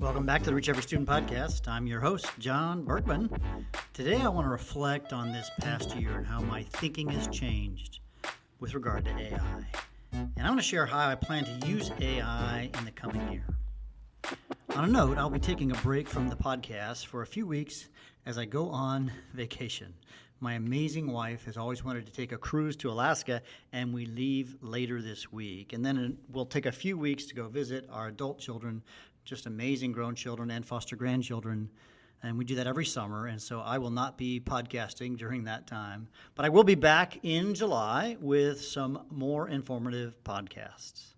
Welcome back to the Reach Every Student podcast. I'm your host, John Berkman. Today I want to reflect on this past year and how my thinking has changed with regard to AI. And I want to share how I plan to use AI in the coming year. On a note, I'll be taking a break from the podcast for a few weeks as I go on vacation. My amazing wife has always wanted to take a cruise to Alaska, and we leave later this week. And then we'll take a few weeks to go visit our adult children, just amazing grown children and foster grandchildren. And we do that every summer, and so I will not be podcasting during that time. But I will be back in July with some more informative podcasts.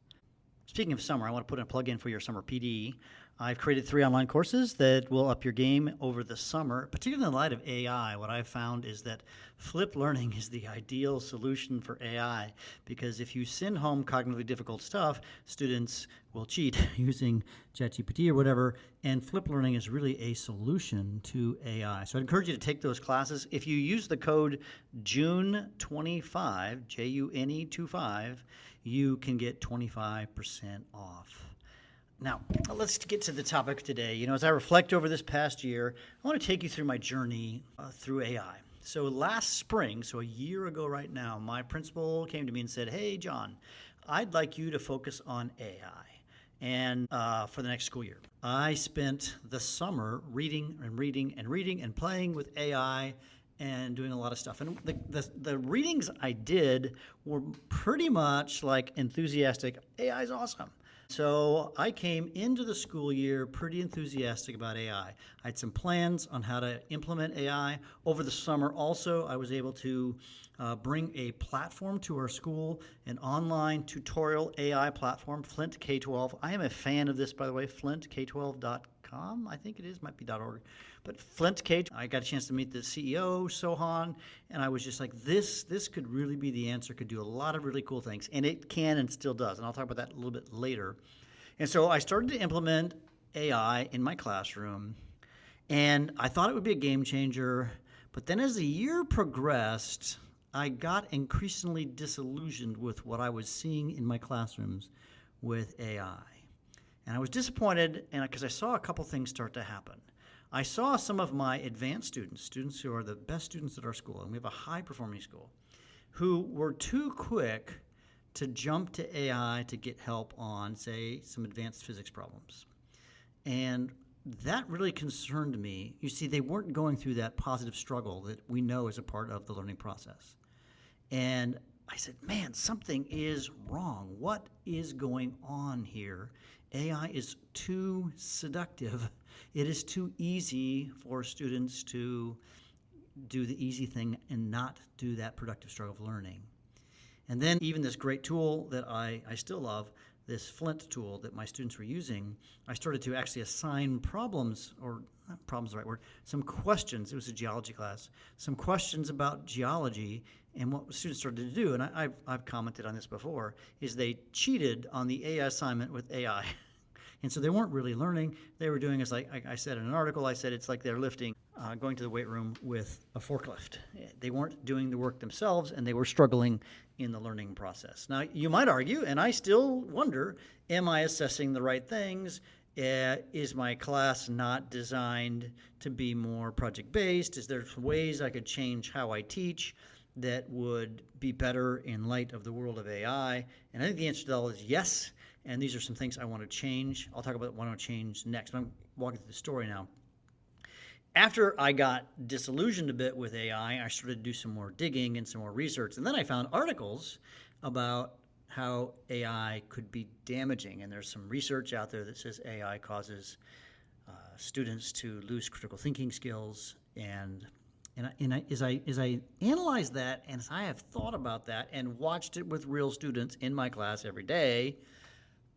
Speaking of summer, I want to put in a plug-in for your summer PD. I've created 3 online courses that will up your game over the summer, particularly in light of AI. What I've found is that flipped learning is the ideal solution for AI, because if you send home cognitively difficult stuff, students will cheat using ChatGPT or whatever, and flipped learning is really a solution to AI. So I'd encourage you to take those classes. If you use the code JUNE25, JUNE25, you can get 25% off. Now, let's get to the topic today. As I reflect over this past year, I want to take you through my journey through AI. So last spring, so a year ago right now, my principal came to me and said, "Hey, John, I'd like you to focus on AI and for the next school year." I spent the summer reading and playing with AI and doing a lot of stuff. And the readings I did were pretty much like enthusiastic, AI is awesome. So I came into the school year pretty enthusiastic about AI. I had some plans on how to implement AI. Over the summer also, I was able to bring a platform to our school, an online tutorial AI platform, Flint K-12. I am a fan of this, by the way, flintk12.com, I think it is, might be .org. But Flint K, I got a chance to meet the CEO, Sohan, and I was just like, this could really be the answer, could do a lot of really cool things. And it can and still does, and I'll talk about that a little bit later. And so I started to implement AI in my classroom, and I thought it would be a game changer. But then as the year progressed, I got increasingly disillusioned with what I was seeing in my classrooms with AI. And I was disappointed because I saw a couple things start to happen. I saw some of my advanced students who are the best students at our school, and we have a high-performing school, who were too quick to jump to AI to get help on, say, some advanced physics problems. And that really concerned me. You see, they weren't going through that positive struggle that we know is a part of the learning process. And I said, man, something is wrong. What is going on here? AI is too seductive. It is too easy for students to do the easy thing and not do that productive struggle of learning. And then even this great tool that I still love, this Flint tool that my students were using, I started to actually assign problems, or not problems is the right word, some questions. It was a geology class, some questions about geology. And what students started to do, and I've commented on this before, is they cheated on the AI assignment with AI. And so they weren't really learning. They were doing, as I said in an article, I said it's like they're lifting, going to the weight room with a forklift. They weren't doing the work themselves, and they were struggling in the learning process. Now, you might argue, and I still wonder, am I assessing the right things? Is my class not designed to be more project-based? Is there ways I could change how I teach that would be better in light of the world of AI? And I think the answer to that is yes. And these are some things I want to change. I'll talk about what I want to change next. I'm walking through the story now. After I got disillusioned a bit with AI, I started to do some more digging and some more research. And then I found articles about how AI could be damaging. And there's some research out there that says AI causes students to lose critical thinking skills. And as I analyzed that, and as I have thought about that and watched it with real students in my class every day,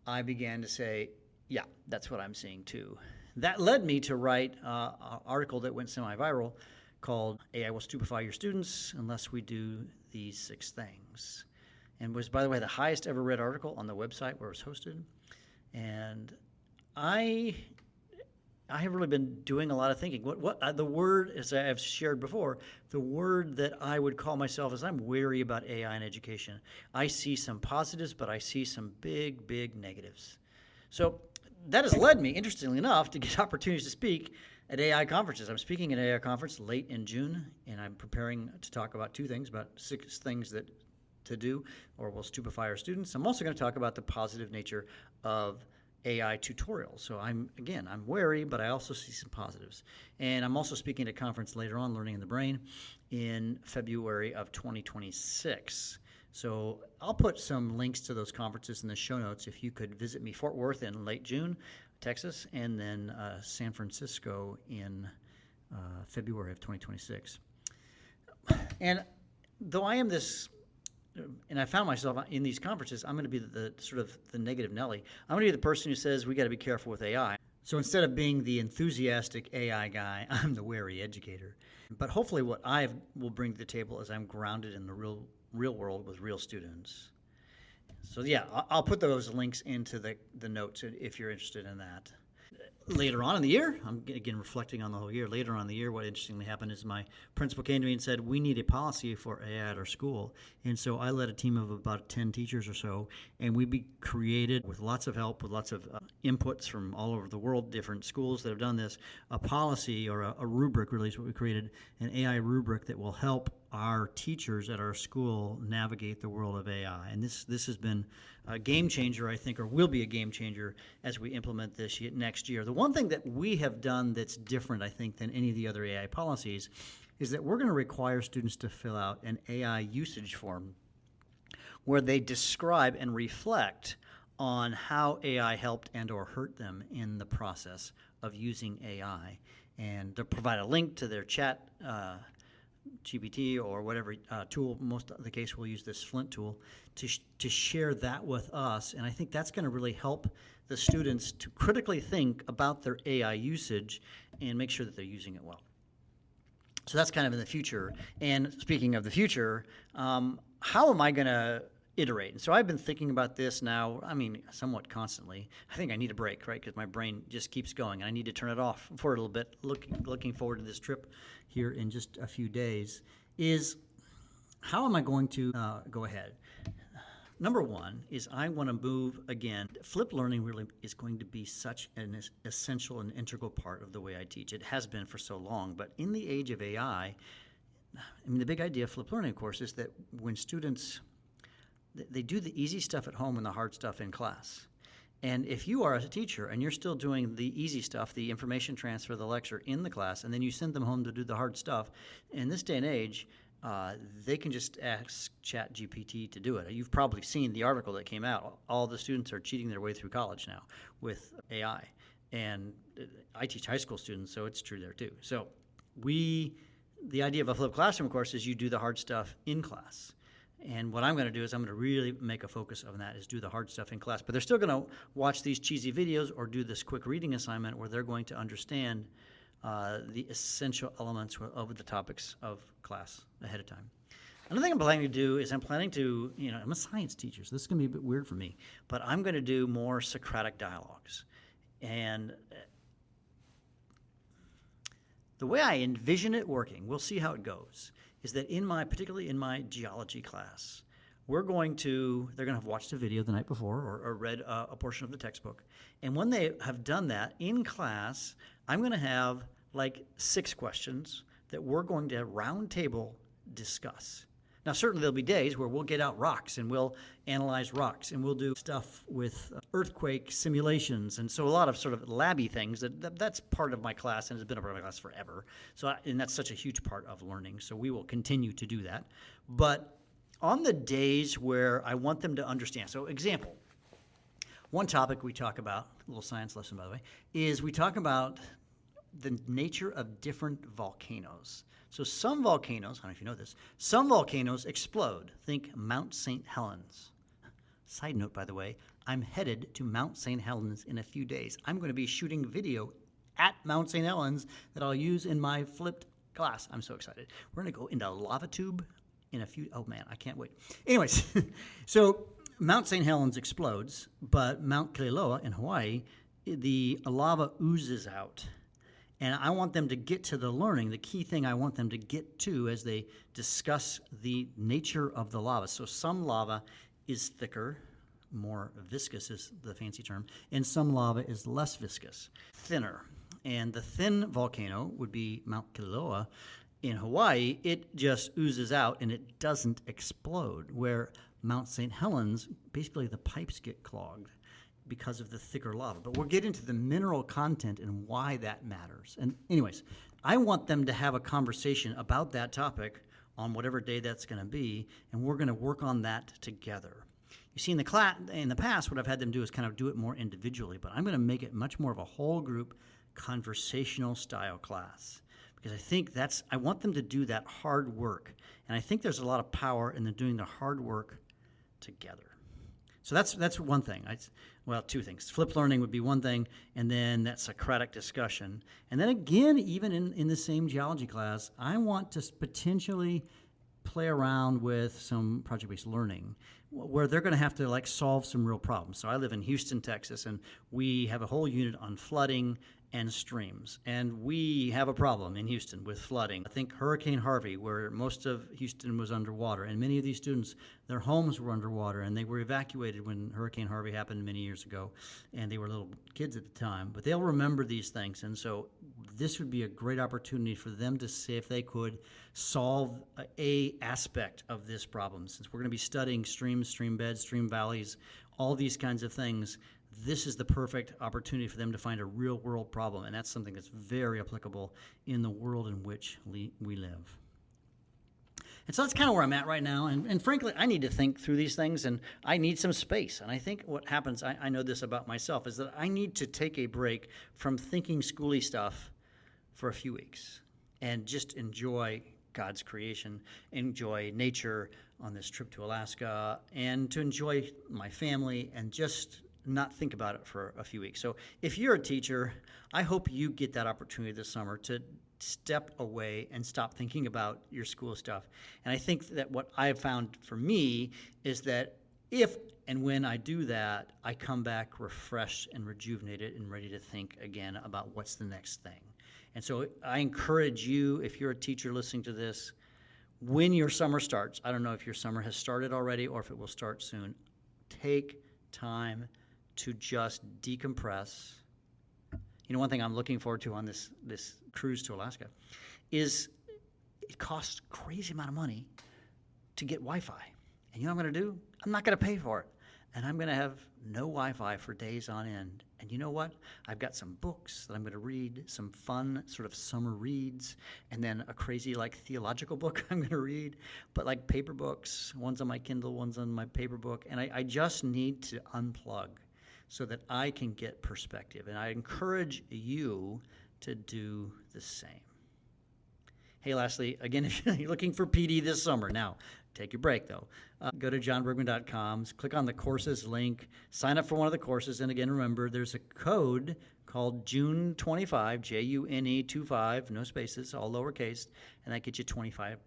I began to say, yeah, that's what I'm seeing too. That led me to write an article that went semi-viral called AI Will Stupefy Your Students Unless We Do These 6 Things. And was, by the way, the highest ever read article on the website where it was hosted. And I have really been doing a lot of thinking. What the word, as I have shared before, the word that I would call myself is I'm wary about AI in education. I see some positives, but I see some big, big negatives. So that has led me, interestingly enough, to get opportunities to speak at AI conferences. I'm speaking at an AI conference late in June, and I'm preparing to talk about two things, about 6 things that to do or will stupefy our students. I'm also going to talk about the positive nature of AI tutorials. So I'm wary, but I also see some positives. And I'm also speaking at a conference later on, Learning in the Brain, in February of 2026. So I'll put some links to those conferences in the show notes if you could visit me. Fort Worth in late June, Texas, and then San Francisco in February of 2026. And though I am this, and I found myself in these conferences, I'm going to be the sort of the negative Nelly. I'm going to be the person who says we got to be careful with AI. So instead of being the enthusiastic AI guy, I'm the wary educator. But hopefully what I will bring to the table is I'm grounded in the real world with real students. So yeah, I'll put those links into the notes if you're interested in that. Later on in the year, I'm again reflecting on the whole year. Later on in the year, what interestingly happened is my principal came to me and said, we need a policy for AI at our school. And so I led a team of about 10 teachers or so, and we created, with lots of help, with lots of inputs from all over the world, different schools that have done this, a policy or a rubric, really is what we created, an AI rubric that will help our teachers at our school navigate the world of AI. And this has been a game changer, I think, or will be a game changer as we implement this next year. The one thing that we have done that's different, I think, than any of the other AI policies is that we're going to require students to fill out an AI usage form where they describe and reflect on how AI helped and or hurt them in the process of using AI. And to provide a link to their chat GPT or whatever tool. Most of the case we'll use this Flint tool to share that with us, and I think that's going to really help the students to critically think about their AI usage and make sure that they're using it well. So that's kind of in the future. And speaking of the future, how am I going to iterate? And so I've been thinking about this now, somewhat constantly. I think I need a break, right? Because my brain just keeps going, and I need to turn it off for a little bit. Looking forward to this trip here in just a few days. Is how am I going to go ahead? Number one is I want to move again. Flipped learning really is going to be such an essential and integral part of the way I teach. It has been for so long, but in the age of AI, the big idea of flipped learning, of course, is that when students they do the easy stuff at home and the hard stuff in class. And if you are a teacher and you're still doing the easy stuff, the information transfer, the lecture in the class, and then you send them home to do the hard stuff, in this day and age, they can just ask ChatGPT to do it. You've probably seen the article that came out. All the students are cheating their way through college now with AI. And I teach high school students, so it's true there too. So the idea of a flipped classroom, of course, is you do the hard stuff in class. And what I'm going to do is I'm going to really make a focus on that, is do the hard stuff in class. But they're still going to watch these cheesy videos or do this quick reading assignment where they're going to understand the essential elements of the topics of class ahead of time. Another thing I'm planning to do is I'm a science teacher, so this is going to be a bit weird for me, but I'm going to do more Socratic dialogues. And the way I envision it working, we'll see how it goes, is that particularly in my geology class, they're going to have watched a video the night before or read a portion of the textbook. And when they have done that in class, I'm going to have like 6 questions that we're going to round table discuss. Now, certainly there'll be days where we'll get out rocks and we'll analyze rocks and we'll do stuff with earthquake simulations. And so a lot of sort of labby things that's part of my class and has been a part of my class forever. And that's such a huge part of learning. So we will continue to do that. But on the days where I want them to understand, so example, one topic we talk about, a little science lesson by the way, is we talk about the nature of different volcanoes. So some volcanoes, I don't know if you know this, some volcanoes explode. Think Mount St. Helens. Side note, by the way, I'm headed to Mount St. Helens in a few days. I'm going to be shooting video at Mount St. Helens that I'll use in my flipped class. I'm so excited. We're going to go into a lava tube in a few, oh man, I can't wait. Anyways, so Mount St. Helens explodes, but Mount Kilauea in Hawaii, the lava oozes out. And I want them to get to the learning, the key thing I want them to get to as they discuss the nature of the lava. So some lava is thicker, more viscous is the fancy term, and some lava is less viscous, thinner. And the thin volcano would be Mount Kilauea in Hawaii. It just oozes out and it doesn't explode, where Mount St. Helens, basically the pipes get clogged because of the thicker lava. But we'll get into the mineral content and why that matters. And anyways, I want them to have a conversation about that topic on whatever day that's going to be, and we're going to work on that together. You see, in the past, what I've had them do is kind of do it more individually, but I'm going to make it much more of a whole group conversational style class, because I want them to do that hard work, and I think there's a lot of power in them doing the hard work together. So that's one thing. Two things. Flipped learning would be one thing, and then that Socratic discussion. And then again, even in the same geology class, I want to potentially play around with some project-based learning where they're going to have to solve some real problems. So I live in Houston, Texas, and we have a whole unit on flooding and streams. And we have a problem in Houston with flooding. I think Hurricane Harvey, where most of Houston was underwater, and many of these students, their homes were underwater, and they were evacuated when Hurricane Harvey happened many years ago, and they were little kids at the time. But they'll remember these things, and so this would be a great opportunity for them to see if they could solve a aspect of this problem. Since we're going to be studying streams, stream beds, stream valleys, all these kinds of things, this is the perfect opportunity for them to find a real world problem, and that's something that's very applicable in the world in which we live. And so that's kind of where I'm at right now, and frankly, I need to think through these things, and I need some space. And I think what happens, I know this about myself, is that I need to take a break from thinking schooly stuff for a few weeks and just enjoy God's creation, enjoy nature on this trip to Alaska, and to enjoy my family and just not think about it for a few weeks. So if you're a teacher, I hope you get that opportunity this summer to step away and stop thinking about your school stuff. And I think that what I've found for me is that if and when I do that, I come back refreshed and rejuvenated and ready to think again about what's the next thing. And so I encourage you, if you're a teacher listening to this, when your summer starts, I don't know if your summer has started already or if it will start soon, take time to just decompress. You know, one thing I'm looking forward to on this cruise to Alaska is it costs a crazy amount of money to get Wi-Fi. And you know what I'm going to do? I'm not going to pay for it. And I'm going to have no Wi-Fi for days on end. And you know what? I've got some books that I'm going to read, some fun sort of summer reads, and then a crazy theological book I'm going to read, but paper books, one's on my Kindle, one's on my paper book. And I just need to unplug so that I can get perspective. And I encourage you to do the same. Hey, lastly, again, if you're looking for PD this summer, now take your break though. Go to johnbergman.com, click on the courses link, sign up for one of the courses. And again, remember, there's a code called June25, June25, no spaces, all lowercase, and that gets you 25%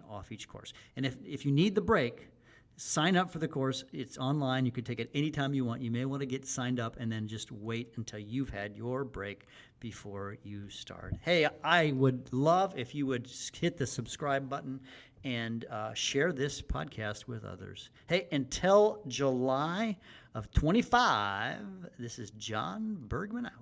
off each course. And if you need the break, sign up for the course. It's online. You can take it anytime you want. You may want to get signed up and then just wait until you've had your break before you start. Hey, I would love if you would hit the subscribe button and share this podcast with others. Hey, until July of 25, this is John Bergman out.